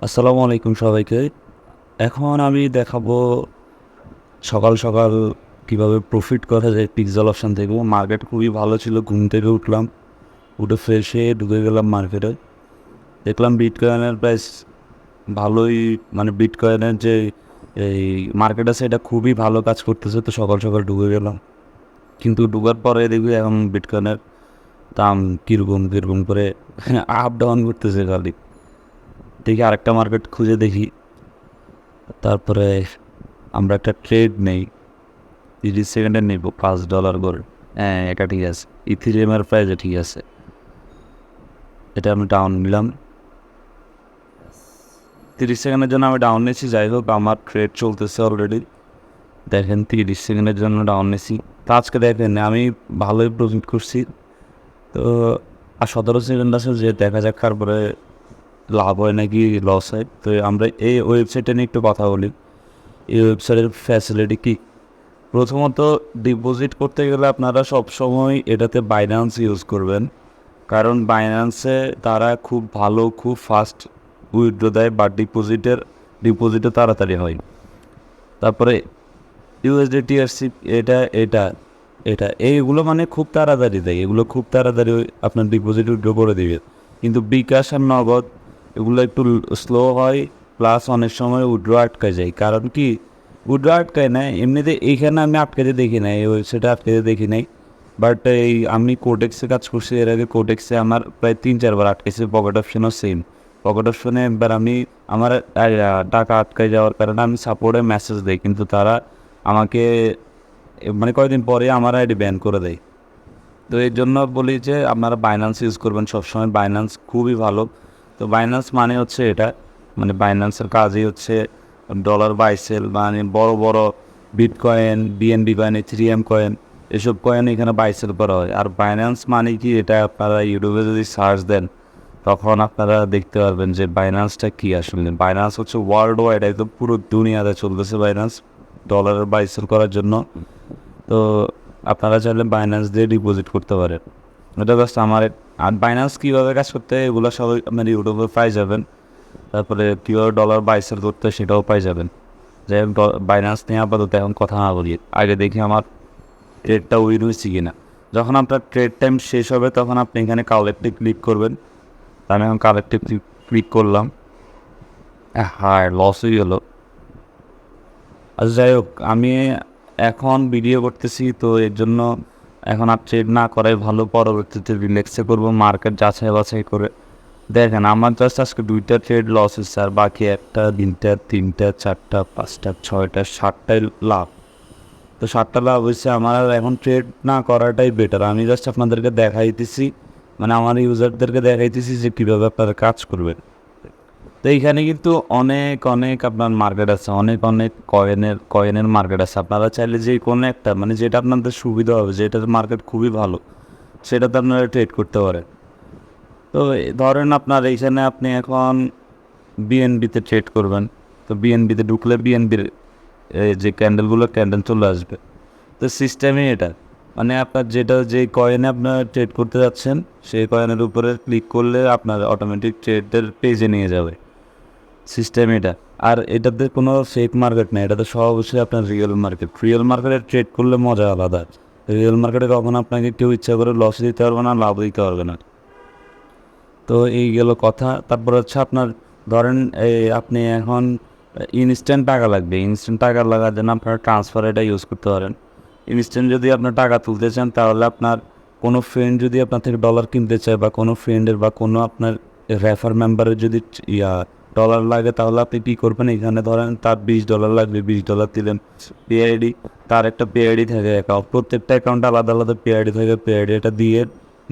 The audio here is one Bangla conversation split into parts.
আসসালামু আলাইকুম সবাইকে। এখন আমি দেখাবো সকাল, সকাল কিভাবে প্রফিট করা যায় পিক্সেল অপশন থেকে। মার্কেট খুবই ভালো ছিল। ঘুম থেকে উঠলাম, উঠে ফ্রেশ হয়ে ঢুকে গেলাম মার্কেটে। দেখলাম বিটকয়েনের প্রাইস ভালোই, মানে বিটকয়েনের যে এই মার্কেট আছে এটা খুবই ভালো কাজ করতেছে। তো সকাল, সকাল ঢুকে গেলাম। কিন্তু ঢুকার পরে দেখি এখন বিটকয়েনের দাম কীরকম করে আপ ডাউন করতেছে খালি। দেখি আরেকটা মার্কেট খুঁজে দেখি। তারপরে আমরা একটা ট্রেড নেই, 30 সেকেন্ডের নেব $5 করে। হ্যাঁ, এটা ঠিক আছে। ইথিরিয়ামের প্রাইসে ঠিক আছে। এটা আমি ডাউন নিলাম। 30 সেকেন্ডের জন্য আমি ডাউন নিয়েছি। যাই হোক, আমার ট্রেড চলতেছে অলরেডি। দেখেন 30 সেকেন্ডের জন্য ডাউন নিয়েছি। তো আজকে দেখেন আমি ভালোই প্রফিট করছি। তো আর 17 সেকেন্ড আছে, যে দেখা যাক তারপরে লাভ হয় নাকি লস হয়। তো আমরা এই ওয়েবসাইটটা নিয়ে একটু কথা বলি। এই ওয়েবসাইটের ফ্যাসিলিটি কী? প্রথমত, ডিপোজিট করতে গেলে আপনারা সবসময় এটাতে বাইন্যান্স ইউজ করবেন, কারণ বাইন্যান্সে তারা খুব ভালো, খুব ফাস্ট উইথড্র দেয়, বা ডিপোজিটও তাড়াতাড়ি হয়। তারপরে ইউএসডিটিআরসি, এটা এটা এটা এইগুলো মানে খুব তাড়াতাড়ি দেয়। এগুলো খুব তাড়াতাড়ি আপনার ডিপোজিট উইথড্র করে দিবে। কিন্তু বিকাশ আর নগদ এগুলো একটু স্লো হয়, প্লাস অনেক সময় উইথড্র আটকে যায়। কারণ কি উইথড্র আটকায় না, এমনিতে এইখানে আমি আটকাতে দেখি নাই, এই ওয়েবসাইটে আটকাতে দেখি নাই। বাট এই আমি কোটেক্সে কাজ করছি, এর আগে কোটেক্সে আমার প্রায় 3-4 বার আটকেছে। পকেট অপশনও সেম। পকেট অপশনে একবার আমি আমার টাকা আটকায় যাওয়ার কারণে আমি সাপোর্টে মেসেজ দিই, কিন্তু তারা আমাকে মানে কয়েকদিন পরে আমার আইডি ব্যান করে দেয়। তো এর জন্য বলি যে আপনারা বাইন্যান্স ইউজ করবেন সবসময়। বাইন্যান্স খুবই ভালো। তো বাইন্যান্স মানে হচ্ছে এটা, মানে বাইন্যান্সের কাজই হচ্ছে ডলার বাই সেল, মানে বড় বড় bitcoin, BNB coin, Ethereum coin, এসব কয়েন এখানে বাই সেল করা হয়। আর বাইন্যান্স মানে কি, এটা আপনারা ইউটিউবে যদি সার্চ দেন তখন আপনারা দেখতে পারবেন যে বাইন্যান্সটা কী। আসলে বাইন্যান্স হচ্ছে ওয়ার্ল্ড ওয়াইড, একদম পুরো দুনিয়াতে চলতেছে বাইন্যান্স ডলারের বাই সেল করার জন্য। তো আপনারা চাইলে বাইন্যান্স দিয়ে ডিপোজিট করতে পারেন। এটা জাস্ট আমার। আর বাইন্যান্স কীভাবে কাজ করতে হয় এগুলো সবাই আপনার ইউটিউবে পাই যাবেন। তারপরে কীভাবে ডলার বাই সেল করতে হয় সেটাও পাই যাবেন। যাই হোক, বাইন্যান্স নিয়ে আপাতত এখন কথা না বলি, আগে দেখি আমার ট্রেডটা উইন হয়েছে কিনা। যখন আপনার ট্রেড টাইম শেষ হবে তখন আপনি এখানে কালেক্টে ক্লিক করবেন। তা আমি এখন কালেক্টে ক্লিক করলাম। হ্যাঁ, লস হয়ে গেলো। আচ্ছা, যাই হোক, আমি এখন ভিডিও করতেছি, তো এর জন্য এখন আর ট্রেড না করাই ভালো। পরবর্তীতে রিল্যাক্সে করবো, মার্কেট যাচাই বাছাই করে। দেখেন আমার জাস্ট আজকে 2টা ট্রেড লস হচ্ছে, আর বাকি 1টা, 3টা, 3টা, 4টা, 5টা, 6টা, 7টায় লাভ। তো 7টা লাভ হচ্ছে আমার। আর এখন ট্রেড না করাটাই বেটার। আমি জাস্ট আপনাদেরকে দেখাইতেছি, মানে আমার ইউজারদেরকে দেখাইতেছি যে কীভাবে আপনারা কাজ করবেন। তো এইখানে কিন্তু অনেক অনেক আপনার মার্কেট আছে, অনেক অনেক কয়েনের মার্কেট আছে। আপনারা চাইলে যে কোনো একটা, মানে যেটা আপনাদের সুবিধা হবে, যেটার মার্কেট খুবই ভালো, সেটাতে আপনারা ট্রেড করতে পারেন। তো ধরেন আপনার এইখানে আপনি এখন বিএনবিতে ট্রেড করবেন। তো বিএনবিতে ঢুকলে বিএনবির যে ক্যান্ডেল চলে আসবে। তো সিস্টেমই এটা, মানে আপনার যে কয়েনে আপনার ট্রেড করতে যাচ্ছেন সেই কয়েনের উপরে ক্লিক করলে আপনার অটোমেটিক ট্রেডের পেজে নিয়ে যাবে। সিস্টেম এটা। আর এটাতে কোনো ফেক মার্কেট নেই, এটাতে সব অবশ্যই আপনার রিয়েল মার্কেট। রিয়েল মার্কেটে ট্রেড করলে মজা আলাদা। রিয়েল মার্কেটে কখনো আপনাকে কেউ ইচ্ছা করে লস দিতে পারবে না, লাভ দিতে পারবে না। তো এই গেল কথা। তারপর হচ্ছে আপনার ধরেন আপনি এখন ইনস্ট্যান্ট টাকা লাগবে। ইনস্ট্যান্ট টাকা লাগার জন্য আপনারা ট্রান্সফার এটা ইউজ করতে পারেন। ইনস্ট্যান্ট যদি আপনার টাকা তুলতে চান, তাহলে আপনার কোনো ফ্রেন্ড যদি আপনার থেকে ডলার কিনতে চায়, বা কোনো ফ্রেন্ডের বা কোনো আপনার রেফার মেম্বারের যদি ডলার লাগে, তাহলে আপনি কী করবেন, এখানে ধরেন তার $20 লাগবে, $20 দিলেন। পিআইডি, তার একটা পিআইডি থাকে অ্যাকাউন্ট, প্রত্যেকটা অ্যাকাউন্টে আলাদা আলাদা পিআইডি থাকে। পিআইডি এটা দিয়ে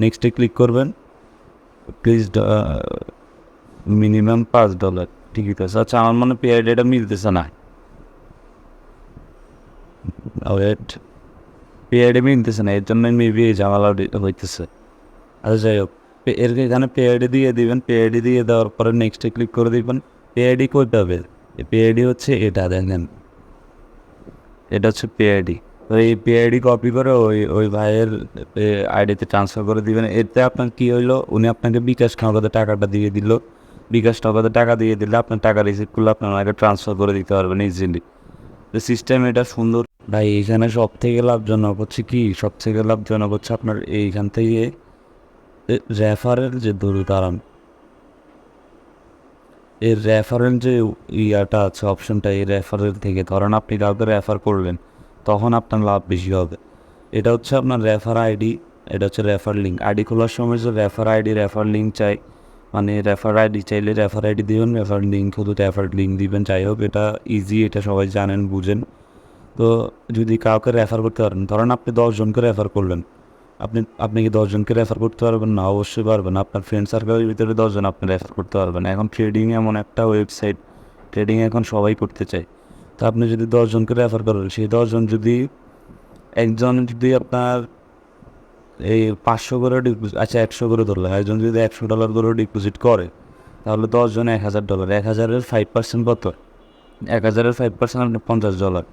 নেক্সটে ক্লিক করবেন। প্লিজ মিনিমাম $5, ঠিক আছে। আচ্ছা, আমার মনে পিআইডি এটা মিলতেছে না। ওয়েট, পিআইডি মিলতেছে না, এর জন্য মেবি এই ঝামেলা হইতেছে। আচ্ছা, যাই হোক, এখানে পিআইডি দিয়ে দিবেন। পিআইডি দিয়ে দেওয়ার পরে নেক্সটে ক্লিক করে দিবেন। পিআইডি কই পাবে? পিআইডি হচ্ছে এটা, দেখেন, এটা হচ্ছে পিআইডি। তো এই পিআইডি কপি করে ওই ভাইয়ের আইডিতে ট্রান্সফার করে দিবেন। এতে আপনার কী হইলো, উনি আপনাকে বিকাশ নগদে টাকাটা দিয়ে দিল। বিকাশ নগদে টাকা দিয়ে দিলে আপনার টাকা রিসিভ করলে আপনার আগে ট্রান্সফার করে দিতে পারবেন ইজিলি। তো সিস্টেম এটা সুন্দর ভাই। এইখানে সব থেকে লাভজনক হচ্ছে কি, সব থেকে লাভজনক হচ্ছে আপনার এইখান থেকে রেফারেল যে দাঁড়ান, এর রেফারেল যে ইয়াটা আছে অপশনটা, এই রেফারেল থেকে ধরেন আপনি কাউকে রেফার করলেন, তখন আপনার লাভ বেশি হবে। এটা হচ্ছে আপনার রেফার আইডি, এটা হচ্ছে রেফার লিঙ্ক। আইডি খোলার সময় যে রেফার আইডি রেফার লিঙ্ক চাই, মানে রেফার আইডি চাইলে রেফার আইডি দিবেন, রেফার লিঙ্ক হলো রেফার লিঙ্ক দিবেন। যাই হোক, এটা ইজি, এটা সবাই জানেন বুঝেন। তো যদি কাউকে রেফার করতে পারেন, ধরেন আপনি 10 জনকে রেফার করলেন, আপনি কি 10 জনকে রেফার করতে পারবেন না? অবশ্যই পারবেন। আপনার ফ্রেন্ড সার্কেলের ভিতরে 10 জন আপনি রেফার করতে পারবেন। এখন ট্রেডিং এমন একটা ওয়েবসাইট, ট্রেডিং এখন সবাই করতে চায়। তো আপনি যদি 10 জনকে রেফার করেন, সেই 10 জন যদি একজন যদি আপনার এই 500 করে আচ্ছা 100 করে ধরলাম, একজন যদি $100 করে ডিপোজিট করে, তাহলে 10 জনে $1000, 1000-এর 5% কত? 1000-এর 5% আপনি $50।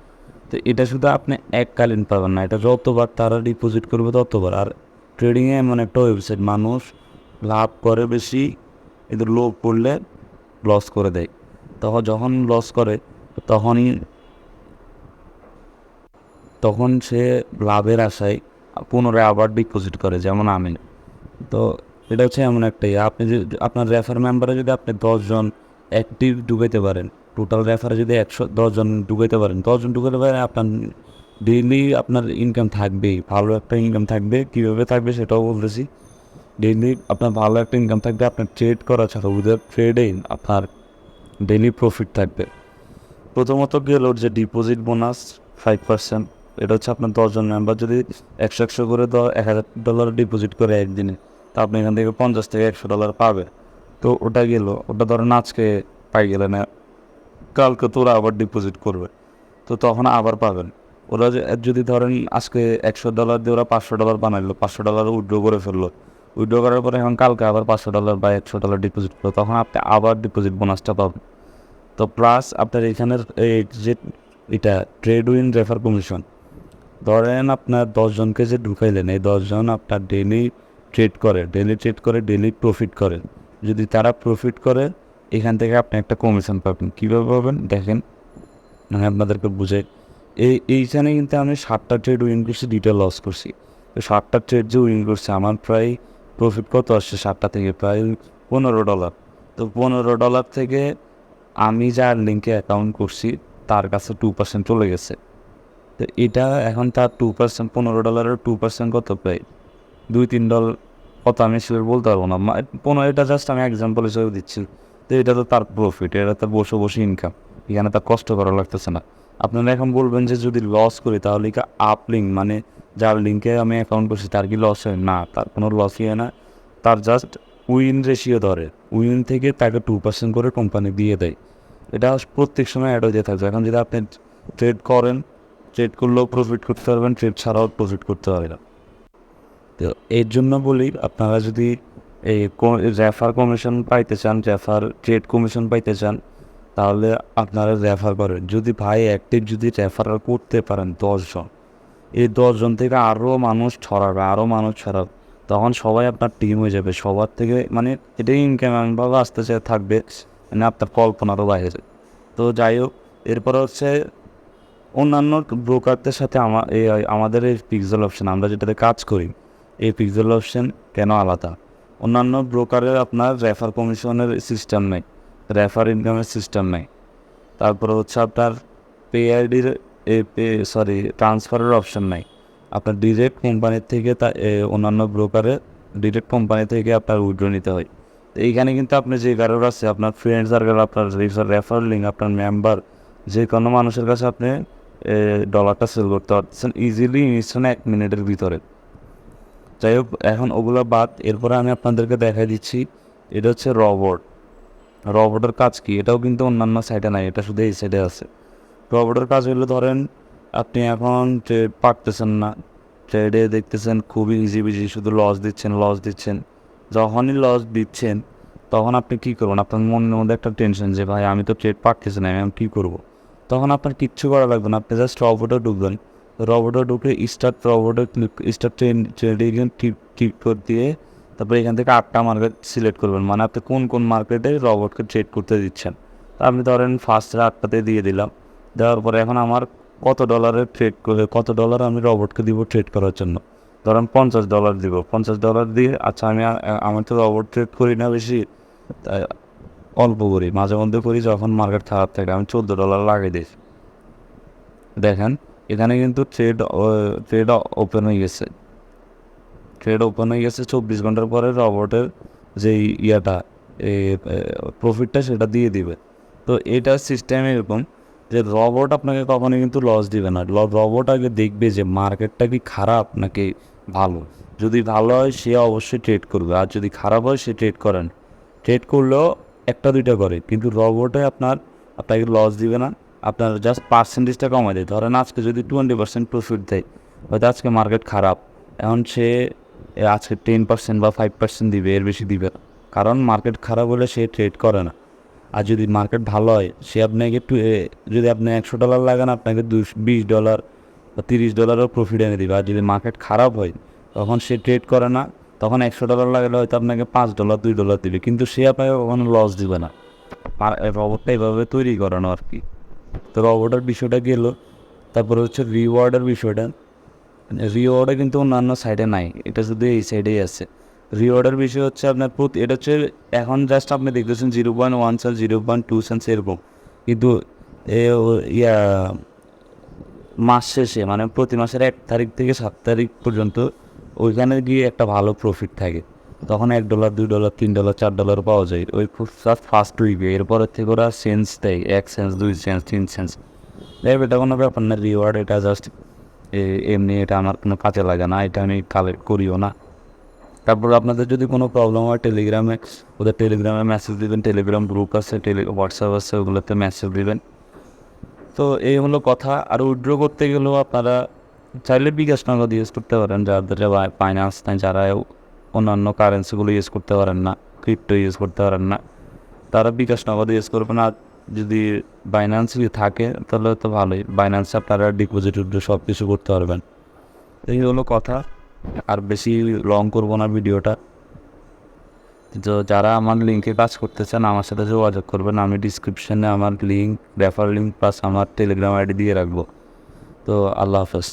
তো এটা শুধু আপনি এককালীন পাবেন না, এটা যতবার তারা ডিপোজিট করবে ততবার। আর ট্রেডিংয়ে এমন একটা ওয়েবসাইট, মানুষ লাভ করে বেশি, এদের লোভ পড়লে লস করে দেয়। যখন লস করে তখন সে লাভের আশায় পুনরায় আবার ডিপোজিট করে, যেমন আমি। তো এটা হচ্ছে এমন একটা আপনি যদি আপনার রেফার মেম্বারে যদি আপনি 10 জন অ্যাক্টিভ ঢুকাইতে পারেন, টোটাল রেফারে যদি 10 জন ঢুকাইতে পারেন, 10 জন ঢুকাইতে পারেন, আপনার ডেইলি আপনার ইনকাম থাকবেই, ভালো একটা ইনকাম থাকবে। কীভাবে থাকবে সেটাও বলতেছি। ডেইলি আপনার ভালো একটা ইনকাম থাকবে, আপনার ট্রেড করা ছাড়া উইদাউট ট্রেডেই আপনার ডেইলি প্রফিট থাকবে। প্রথমত গেল যে ডিপোজিট বোনাস 5%, এটা হচ্ছে আপনার 10 জন মেম্বার যদি 100 করে $1000 ডিপোজিট করে একদিনে, তা আপনি এখান থেকে $50-100 পাবে। তো ওটা গেল, ওটা ধরেন আজকে পাই গেলে না, কালকে তো ওরা আবার ডিপোজিট করবে, তো তখন আবার পাবেন। ওরা যদি ধরেন আজকে $100 দিয়ে ওরা $500 বানাইলো, $500 উইথড্র করে ফেললো, উইথড্র করার পরে এখন কালকে আবার $500 বা $100 ডিপোজিট করলো, তখন আপনি আবার ডিপোজিট বোনাসটা পাবেন। তো প্লাস আপনার এখানের এই যে এটা ট্রেড উইন রেফার কমিশন, ধরেন আপনার 10 জনকে যে ঢুকাইলেন, এই 10 জন আপনার ডেইলি ট্রেড করে, ডেইলি প্রফিট করে। যদি তারা প্রফিট করে, এখান থেকে আপনি একটা কমিশন পাবেন। কীভাবে পাবেন দেখেন, আমি আপনাদেরকে বুঝাই। এইখানে কিন্তু আমি 7টা ট্রেড উইন করছি, 2টা লস করছি। তো 7টা ট্রেড যে উইন করছে, আমার প্রায় প্রফিট কত আসছে 7টা থেকে? প্রায় $15। তো $15 থেকে আমি যার লিঙ্কে অ্যাকাউন্ট করছি তার কাছে 2% চলে গেছে। তো এটা এখন তার 2%, $15-এর 2% কত? প্রায় $2-3 কত আমি শিওর বলতে পারবো না। 15, এটা জাস্ট আমি এক্সাম্পল হিসেবে দিচ্ছি। তো এটা তো তার প্রফিট, এটা তার বসে বসে ইনকাম, এখানে তার কষ্ট করা লাগতেছে না। আপনারা এখন বলবেন যে যদি লস করি তাহলে কি আপ লিঙ্ক, মানে যার লিঙ্কে আমি অ্যাকাউন্ট করছি তার কি লস হয়? না, তার কোনো লসই হয় না। তার জাস্ট উইন রেশিও ধরে, উইন থেকে তাকে 2% করে কোম্পানি দিয়ে দেয়। এটা প্রত্যেক সময় অ্যাড হয়ে থাকবে। এখন যদি আপনি ট্রেড করেন, ট্রেড করলেও প্রফিট করতে পারবেন, ট্রেড ছাড়াও প্রফিট করতে পারবেন। তো এর জন্য বলি, আপনারা যদি এই রেফার কমিশন পাইতে চান, ট্রেড কমিশন পাইতে চান, তাহলে আপনারা রেফার করেন। যদি ভাই অ্যাক্টিভ যদি রেফার করতে পারেন 10 জন, এই 10 জন থেকে আরও মানুষ ছড়াবে, তখন সবাই আপনার টিম হয়ে যাবে। সবার থেকে মানে এটাই ইনকাম এমনভাবে আসতে থাকবে, মানে আপনার কল্পনারও বাইরে। তো যাই হোক, এরপর হচ্ছে অন্যান্য ব্রোকারদের সাথে আমাদের এই পিক্সেল অপশন, আমরা যেটাতে কাজ করি, এই পিক্সেল অপশন কেন আলাদা? অন্যান্য ব্রোকারের আপনার রেফার কমিশনের সিস্টেম নেই, রেফার ইনকামের সিস্টেম নেই। তারপরে হচ্ছে আপনার পে আইডির ট্রান্সফারের অপশন নাই। আপনার ডিরেক্ট কোম্পানির থেকে অন্যান্য ব্রোকারের ডিরেক্ট কোম্পানি থেকে আপনার উইথড্র নিতে হয়। তো এইখানে কিন্তু আপনি যে কারোর আছে, আপনার ফ্রেন্ড সার্কেল, আপনার রেফার লিঙ্ক, আপনার মেম্বার, যে কোনো মানুষের কাছে আপনি ডলারটা সেল করতে পারতেছেন ইজিলি, ইনস্ট্যান্ট 1 মিনিটের ভিতরে। যাই হোক, এখন ওগুলো বাদ, এরপরে আমি আপনাদেরকে দেখাই দিচ্ছি। এটা হচ্ছে রবটের কাজ কি, এটাও কিন্তু অন্যান্য সাইডে নাই, এটা শুধু এই সাইডে আছে। রবটের কাজ হলো, ধরেন আপনি এখন ট্রেড পারতেছেন না, ট্রেডে দেখতেছেন খুবই ইজি শুধু লস দিচ্ছেন। যখনই লস দিচ্ছেন, তখন আপনি কী করবেন? আপনার মনের মধ্যে একটা টেনশন যে ভাই আমি তো ট্রেড পারতেছি না, আমি কী করবো? তখন আপনার কিচ্ছু করা লাগবে না, আপনি জাস্ট রবটে ঢুকবেন। রবটে ঢুকে স্টার্ট ট্রেডিং ক্লিক করে দিয়ে তারপরে এখান থেকে 8টা মার্কেট সিলেক্ট করবেন, মানে আপনি কোন কোন মার্কেটে রবটকে ট্রেড করতে দিচ্ছেন। তো আমি ধরেন ফার্স্টে 8টাতে দিয়ে দিলাম। দেওয়ার পরে এখন আমার কত ডলারের ট্রেড করে, কত ডলার আমি রবটকে দিব ট্রেড করার জন্য, ধরেন $50 দিব। $50 দিয়ে আচ্ছা আমি তো রবট ট্রেড করি না বেশি, তাই অল্প করি, মাঝে মধ্যে করি যখন মার্কেট খারাপ থাকে। আমি $14 লাগিয়ে দিই। দেখেন এখানে কিন্তু ট্রেড ওপেন হয়ে গেছে। 24 ঘন্টার পরে রবটের যেই ইয়াটা প্রফিটটা সেটা দিয়ে দিবে। তো এটার সিস্টেম এরকম যে রবট আপনাকে কখনোই কিন্তু লস দিবে না। রবট আগে দেখবে যে মার্কেটটা কি খারাপ নাকি ভালো। যদি ভালো হয় সে অবশ্যই ট্রেড করবে, আর যদি খারাপ হয় সে ট্রেড করেন। ট্রেড করলেও একটা দুইটা করে, কিন্তু রবটে আপনাকে লস দিবে না। আপনার জাস্ট পার্সেন্টেজটা কমাই দেয়। ধরেন আজকে যদি 20% প্রফিট দেয়, হয়তো আজকে মার্কেট খারাপ, এখন সে আজকে 10% বা 5% দিবে, এর বেশি দিবে না। কারণ মার্কেট খারাপ হলে সে ট্রেড করে না। আর যদি মার্কেট ভালো হয় সে আপনাকে যদি আপনি $100 লাগান, আপনাকে $20 বা $30 প্রফিট এনে দিবে। আর যদি মার্কেট খারাপ হয় তখন সে ট্রেড করে না, তখন $100 লাগালে হয়তো আপনাকে $5 $2 দিবে, কিন্তু সে আপনাকে কখনো লস দিবে না। রবটটা এভাবে তৈরি করানো আর কি। তো রবটের বিষয়টা গেল। তারপরে হচ্ছে রিওয়ার্ডের বিষয়টা। রিওয়ার্ডে কিন্তু অন্যান্য সাইডে নাই, এটা শুধু এই সাইডেই আছে। রিওয়ার্ডের বিষয় হচ্ছে আপনার এটা হচ্ছে এখন জাস্ট আপনি দেখতেছেন 0.1 সেন্ট 0.2 সেন্ট এরকম, কিন্তু ইয়া মাস শেষে মানে প্রতি মাসের 1 তারিখ থেকে 7 তারিখ পর্যন্ত ওইখানে গিয়ে একটা ভালো প্রফিট থাকে। তখন $1 $2 $3 $4 পাওয়া যায় ওই ফার্স্ট উইকে। এরপরের থেকে ওরা সেন্স দেয়, 1 সেন্স 2 সেন্স 3 সেন্স। এটা কোনো ব্যাপার না, রিওয়ার্ড এটা জাস্ট এমনি, এটা আমার কোনো কাজে লাগে না, এটা আমি কালেক্ট করিও না। তারপর আপনাদের যদি কোনো প্রবলেম হয় ওদের টেলিগ্রামে মেসেজ দিবেন। টেলিগ্রাম গ্রুপ আছে, হোয়াটসঅ্যাপ আছে, ওগুলোতে মেসেজ দিবেন। তো এই হলো কথা। আর উইথড্র করতে গেলেও আপনারা চাইলে বিকাশ নগদ ইউজ করতে পারেন, যাদের ফাইন্যান্স নাই, যারা অন্যান্য কারেন্সিগুলো ইউজ করতে পারেন না, ক্রিপ্টো ইউজ করতে পারেন না, তারা বিকাশ নগদ ইউজ করবেন। আর যদি বাইন্যান্স থাকে তাহলে তো ভালোই, বাইন্যান্সে আপনারা ডিপোজিট সব কিছু করতে পারবেন। এই হলো কথা। আর বেশি লং করবো না ভিডিওটা। তো যারা আমার লিঙ্কে কাজ করতে চান আমার সাথে যোগাযোগ করবেন। আমি ডিসক্রিপশানে আমার রেফার লিঙ্ক প্লাস আমার টেলিগ্রাম আইডি দিয়ে রাখবো। তো আল্লাহ হাফেজ।